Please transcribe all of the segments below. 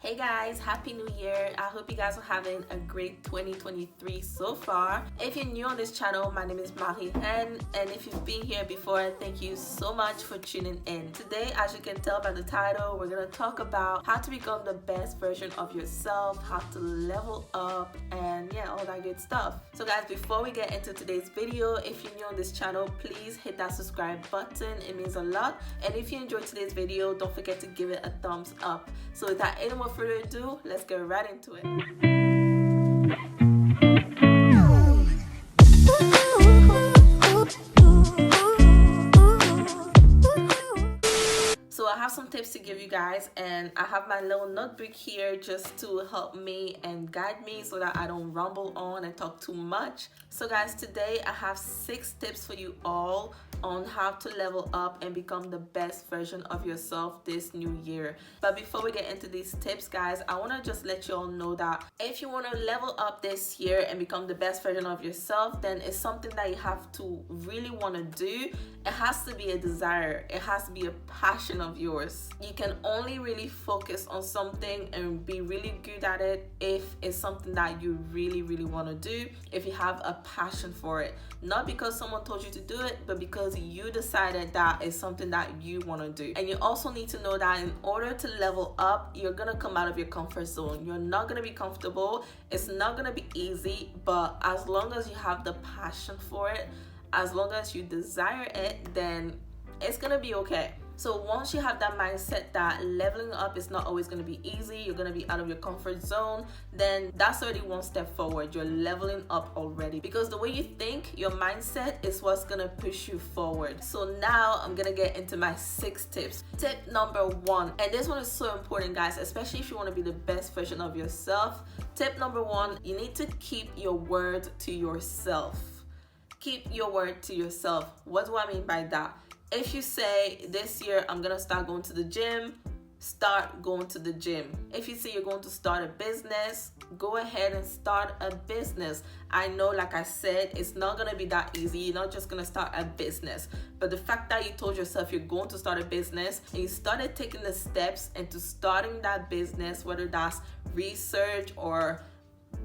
Hey guys, happy new year. I hope you guys are having a great 2023 so far. If you're new on this channel, my name is Reine, and if you've been here before, thank you so much for tuning in. Today, as you can tell by the title, we're going to talk about how to become the best version of yourself, how to level up, and yeah, all that good stuff. So guys, before we get into today's video, if you're new on this channel, please hit that subscribe button. It means a lot. And if you enjoyed today's video, don't forget to give it a thumbs up. So without any more further ado, let's get right into it. So I have some tips to give you guys, and I have my little notebook here just to help me and guide me so that I don't rumble on and talk too much. So guys, today I have 6 tips for you all on how to level up and become the best version of yourself this new year. But before we get into these tips, guys, I want to just let you all know that if you want to level up this year and become the best version of yourself, then it's something that you have to really want to do. It has to be a desire. It has to be a passion of yours. You can only really focus on something and be really good at it if it's something that you really want to do, if you have a passion for it. Not because someone told you to do it, but because you decided that is something that you want to do. And you also need to know that in order to level up, you're gonna come out of your comfort zone. You're not gonna be comfortable. It's not gonna be easy, but as long as you have the passion for it, as long as you desire it, then it's gonna be okay. So once you have that mindset that leveling up is not always going to be easy, you're going to be out of your comfort zone, then that's already one step forward. You're leveling up already, because the way you think, your mindset is what's going to push you forward. So now I'm going to get into my 6 tips. Tip number 1, and this one is so important, guys, especially if you want to be the best version of yourself. Tip number 1, you need to keep your word to yourself. Keep your word to yourself. What do I mean by that? If you say this year I'm gonna start going to the gym, start going to the gym. If you say you're going to start a business, go ahead and start a business. I know, like I said, it's not gonna be that easy. You're not just gonna start a business, but the fact that you told yourself you're going to start a business and you started taking the steps into starting that business, whether that's research or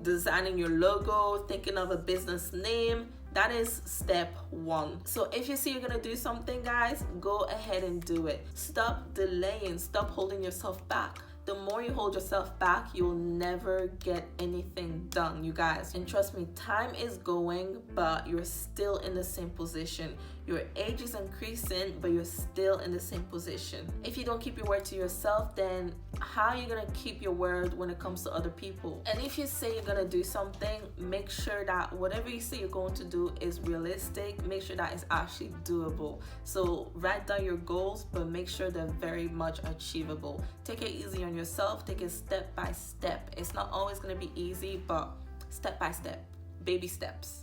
designing your logo, thinking of a business name, that is step 1. So if you see you're gonna do something, guys, go ahead and do it. Stop delaying, stop holding yourself back. The more you hold yourself back, you'll never get anything done, you guys. And trust me, time is going, but you're still in the same position. Your age is increasing, but you're still in the same position. If you don't keep your word to yourself, then how are you gonna keep your word when it comes to other people? And if you say you're gonna do something, make sure that whatever you say you're going to do is realistic. Make sure that it's actually doable. So write down your goals, but make sure they're very much achievable. Take it easy on yourself. Take it step by step. It's not always gonna be easy, but step by step. Baby steps.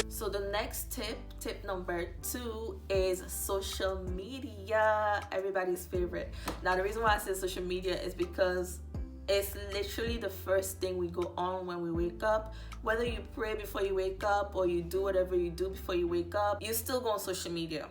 So the next tip number 2, is social media. Everybody's favorite. Now the reason why I say social media is because it's literally the first thing we go on when we wake up. Whether you pray before you wake up or you do whatever you do before you wake up, you still go on social media.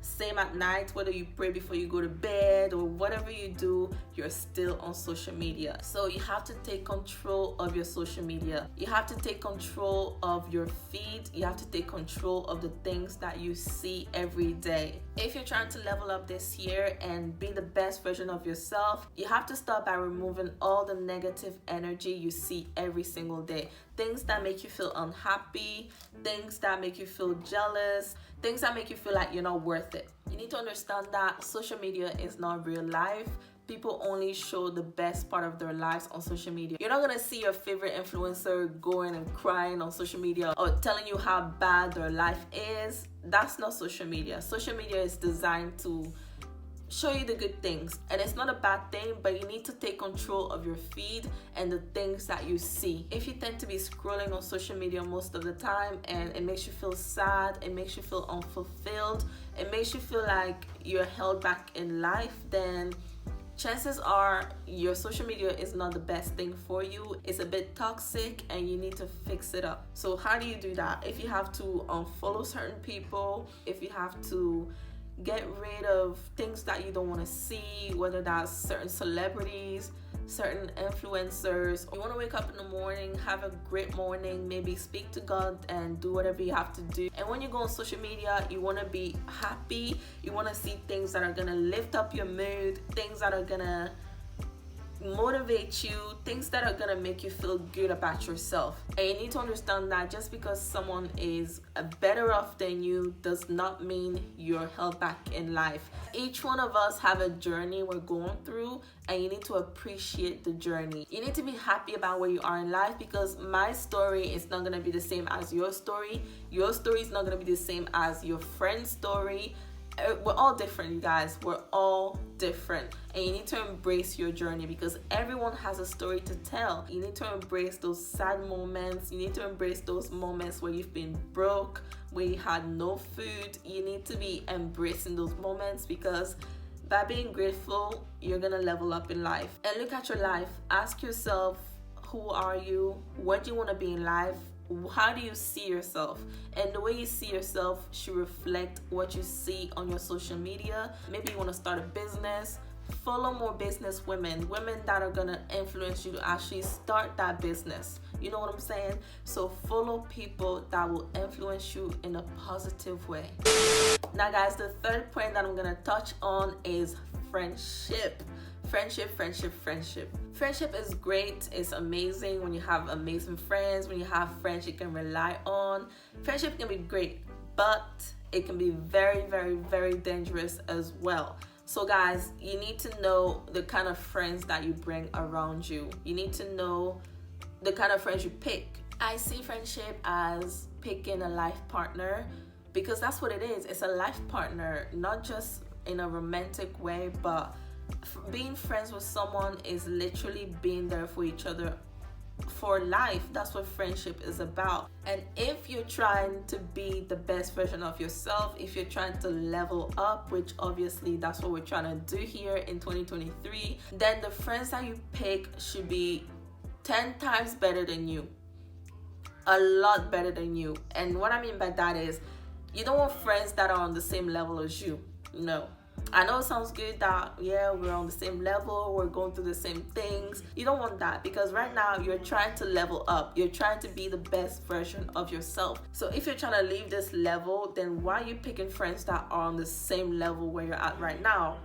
Same at night, whether you pray before you go to bed or whatever you do, you're still on social media. So you have to take control of your social media. You have to take control of your feed. You have to take control of the things that you see every day. If you're trying to level up this year and be the best version of yourself, you have to start by removing all the negative energy you see every single day. Things that make you feel unhappy, things that make you feel jealous, things that make you feel like you're not worth it. You need to understand that social media is not real life. People only show the best part of their lives on social media. You're not gonna see your favorite influencer going and crying on social media or telling you how bad their life is. That's not social media. Social media is designed to show you the good things, and it's not a bad thing, but you need to take control of your feed and the things that you see. If you tend to be scrolling on social media most of the time and it makes you feel sad, it makes you feel unfulfilled, it makes you feel like you're held back in life, then chances are your social media is not the best thing for you. It's a bit toxic and you need to fix it up. So how do you do that? If you have to unfollow certain people, if you have to get rid of things that you don't want to see, whether that's certain celebrities, certain influencers. You want to wake up in the morning, have a great morning, maybe speak to God and do whatever you have to do. And when you go on social media, you want to be happy. You want to see things that are going to lift up your mood, things that are going to motivate you, things that are gonna make you feel good about yourself. And you need to understand that just because someone is better off than you does not mean you're held back in life. Each one of us have a journey we're going through, and you need to appreciate the journey. You need to be happy about where you are in life, because my story is not gonna be the same as your story. Your story is not gonna be the same as your friend's story. We're all different, you guys. We're all different, and you need to embrace your journey, because everyone has a story to tell. You need to embrace those sad moments. You need to embrace those moments where you've been broke, where you had no food. You need to be embracing those moments, because by being grateful, you're gonna level up in life. And look at your life. Ask yourself, who are you? What do you want to be in life? How do you see yourself? And the way you see yourself should reflect what you see on your social media. Maybe you want to start a business. Follow more business women that are gonna influence you to actually start that business. You know what I'm saying? So follow people that will influence you in a positive way. Now guys, the third point that I'm gonna touch on is friendship. Friendship is great. It's amazing when you have amazing friends, when you have friends you can rely on. Friendship can be great, but it can be very, very, very dangerous as well. So guys, you need to know the kind of friends that you bring around you. You need to know the kind of friends you pick. I see friendship as picking a life partner, because that's what it is. It's a life partner, not just in a romantic way, but being friends with someone is literally being there for each other for life. That's what friendship is about. And if you're trying to be the best version of yourself, if you're trying to level up, which obviously that's what we're trying to do here in 2023, then the friends that you pick should be 10 times better than you, a lot better than you. And what I mean by that is, you don't want friends that are on the same level as you. No. I know it sounds good that, yeah, we're on the same level, we're going through the same things. You don't want that, because right now you're trying to level up. You're trying to be the best version of yourself. So if you're trying to leave this level, then why are you picking friends that are on the same level where you're at right now?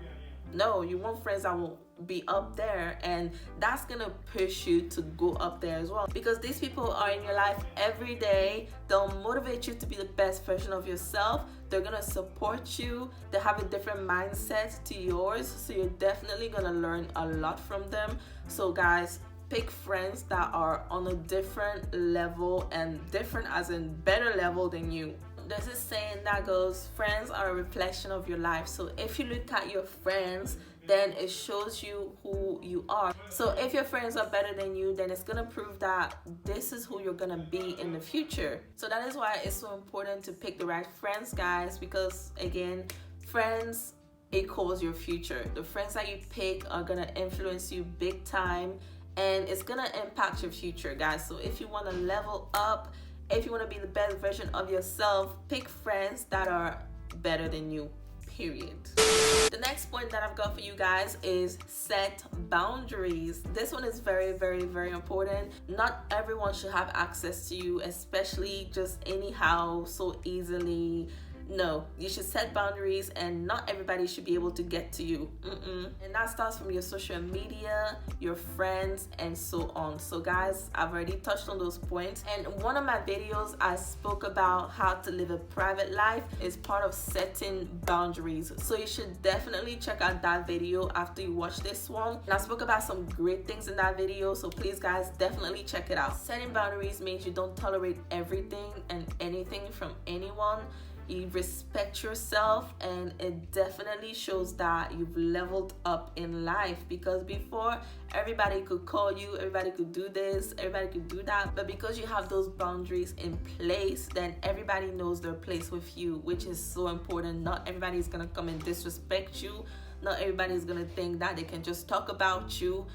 No, you want friends that will be up there, and that's gonna push you to go up there as well, because these people are in your life every day. They'll motivate you to be the best version of yourself. They're gonna support you. They have a different mindset to yours, so you're definitely gonna learn a lot from them. So guys, pick friends that are on a different level, and different as in better level than you. There's this saying that goes, friends are a reflection of your life. So if you look at your friends, then it shows you who you are. So if your friends are better than you, then it's gonna prove that this is who you're gonna be in the future. So that is why it's so important to pick the right friends, guys, because again, friends equals your future. The friends that you pick are gonna influence you big time, and it's gonna impact your future, guys. So if you wanna level up, if you wanna be the best version of yourself, pick friends that are better than you. Period. The next point that I've got for you guys is set boundaries. This one is very, very, very important. Not everyone should have access to you, especially just anyhow, so easily. No, you should set boundaries, and not everybody should be able to get to you. And that starts from your social media, your friends, and so on. So guys, I've already touched on those points, and one of my videos I spoke about how to live a private life is part of setting boundaries. So you should definitely check out that video after you watch this one. And I spoke about some great things in that video, so please guys, definitely check it out. Setting boundaries means you don't tolerate everything and anything from anyone. You respect yourself, and it definitely shows that you've leveled up in life, because before everybody could call you, everybody could do this, everybody could do that, but because you have those boundaries in place, then everybody knows their place with you, which is so important. Not everybody is gonna come and disrespect you. Not everybody is gonna think that they can just talk about you.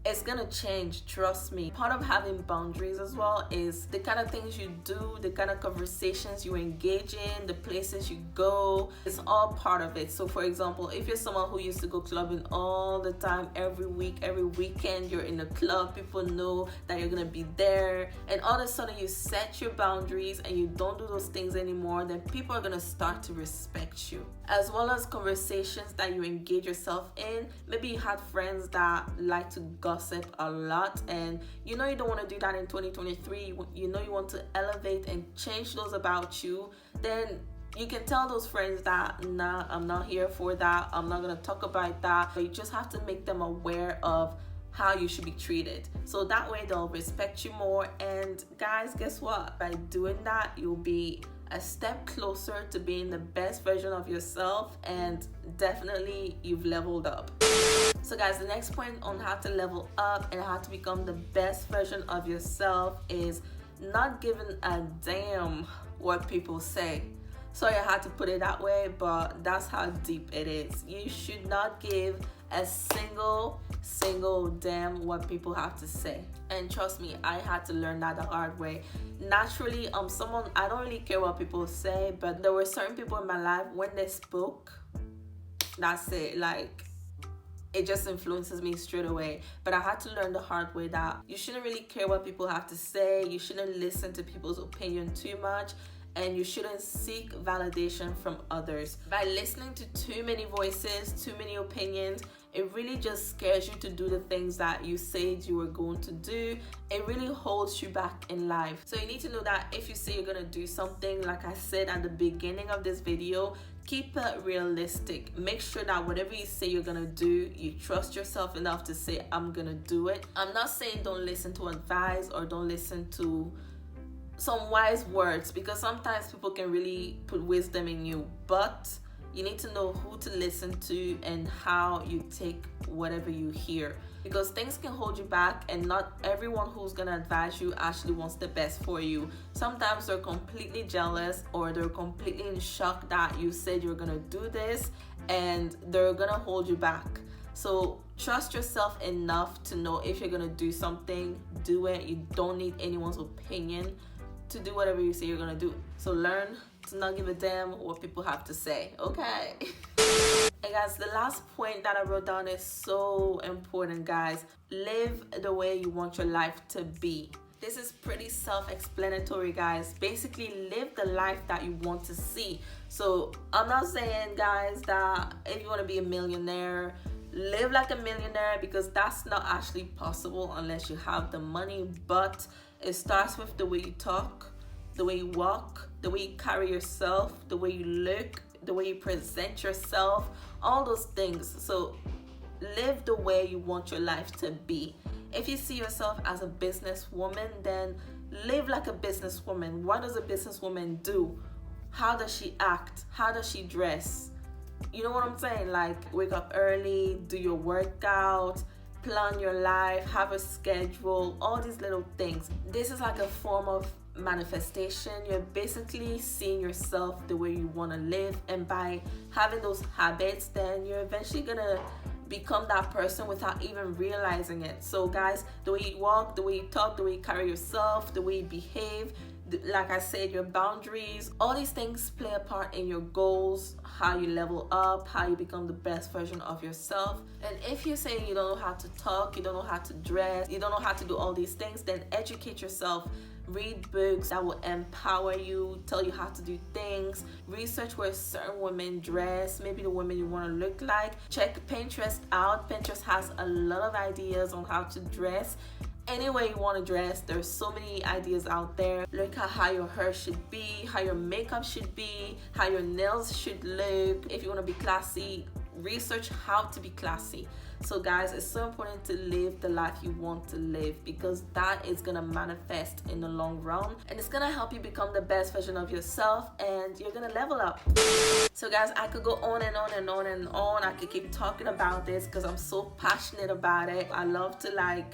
it's gonna change, trust me. Part of having boundaries as well is the kind of things you do, the kind of conversations you engage in, the places you go. It's all part of it. So for example, if you're someone who used to go clubbing all the time, every week, every weekend, you're in a club, people know that you're gonna be there, and all of a sudden you set your boundaries and you don't do those things anymore, then people are gonna start to respect you. As well as conversations that you engage yourself in. Maybe you had friends that like to gossip a lot, and you know you don't want to do that in 2023. You know you want to elevate and change those about you. Then you can tell those friends that, nah, I'm not here for that, I'm not gonna talk about that. But you just have to make them aware of how you should be treated, so that way they'll respect you more. And guys, guess what? By doing that, you'll be a step closer to being the best version of yourself, and definitely you've leveled up. So guys, the next point on how to level up and how to become the best version of yourself is not giving a damn what people say. Sorry I had to put it that way, but that's how deep it is. You should not give a single damn what people have to say. And trust me, I had to learn that the hard way. Naturally, someone, I don't really care what people say, but there were certain people in my life, when they spoke, that's it. Like, it just influences me straight away. But I had to learn the hard way that you shouldn't really care what people have to say. You shouldn't listen to people's opinion too much, and you shouldn't seek validation from others. By listening to too many voices, too many opinions, it really just scares you to do the things that you said you were going to do. It really holds you back in life. So you need to know that if you say you're gonna do something, like I said at the beginning of this video, keep it realistic. Make sure that whatever you say you're gonna do, you trust yourself enough to say, I'm gonna do it. I'm not saying don't listen to advice or don't listen to some wise words, because sometimes people can really put wisdom in you, but you need to know who to listen to and how you take whatever you hear, because things can hold you back, and not everyone who's gonna advise you actually wants the best for you. Sometimes they're completely jealous, or they're completely in shock that you said you're gonna do this, and they're gonna hold you back. So trust yourself enough to know if you're gonna do something, do it. You don't need anyone's opinion to do whatever you say you're gonna do. So learn to not give a damn what people have to say, okay? And guys, the last point that I wrote down is so important, guys. Live the way you want your life to be. This is pretty self-explanatory, guys. Basically, live the life that you want to see. So I'm not saying, guys, that if you want to be a millionaire, live like a millionaire, because that's not actually possible unless you have the money. But it starts with the way you talk, the way you walk, the way you carry yourself, the way you look, the way you present yourself, all those things. So live the way you want your life to be. If you see yourself as a businesswoman, then live like a businesswoman. What does a businesswoman do? How does she act? How does she dress? You know what I'm saying? Like, wake up early, do your workout, plan your life, have a schedule, all these little things. This is like a form of manifestation. You're basically seeing yourself the way you want to live, and by having those habits, then you're eventually gonna become that person without even realizing it. So guys, the way you walk, the way you talk, the way you carry yourself, the way you behave, like I said, your boundaries, all these things play a part in your goals, how you level up, how you become the best version of yourself. And if you're saying you don't know how to talk, you don't know how to dress, you don't know how to do all these things, then educate yourself. Read books that will empower you, tell you how to do things. Research where certain women dress, maybe the women you want to look like. Check Pinterest out. Pinterest has a lot of ideas on how to dress any way you want to dress. There's so many ideas out there. Look at how your hair should be, how your makeup should be, how your nails should look. If you want to be classy, research how to be classy. So guys, it's so important to live the life you want to live, because that is gonna manifest in the long run, and it's gonna help you become the best version of yourself, and you're gonna level up. So guys, I could go on and on and on and on. I could keep talking about this because I'm so passionate about it. I love to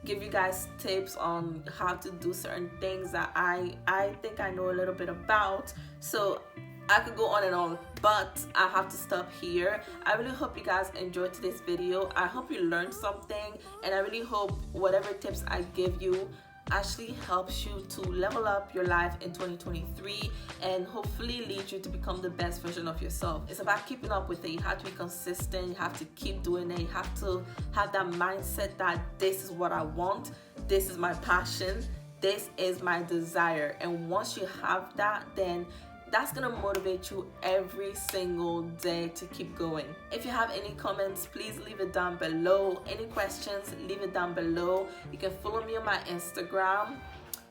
give you guys tips on how to do certain things that I think I know a little bit about. So I could go on and on, but I have to stop here. I really hope you guys enjoyed today's video. I hope you learned something, and I really hope whatever tips I give you actually helps you to level up your life in 2023 and hopefully lead you to become the best version of yourself. It's about keeping up with it. You have to be consistent. You have to keep doing it. You have to have that mindset that this is what I want. This is my passion. This is my desire. And once you have that, then that's gonna motivate you every single day to keep going. If you have any comments, please leave it down below. Any questions, leave it down below. You can follow me on my Instagram.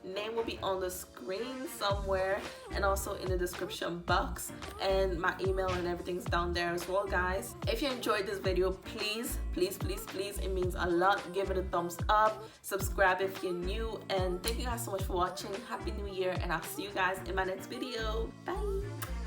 Name will be on the screen somewhere and also in the description box, and my email and everything's down there as well, guys. If you enjoyed this video, please, it means a lot. Give it a thumbs up, subscribe if you're new, and thank you guys so much for watching. Happy New Year, and I'll see you guys in my next video. Bye.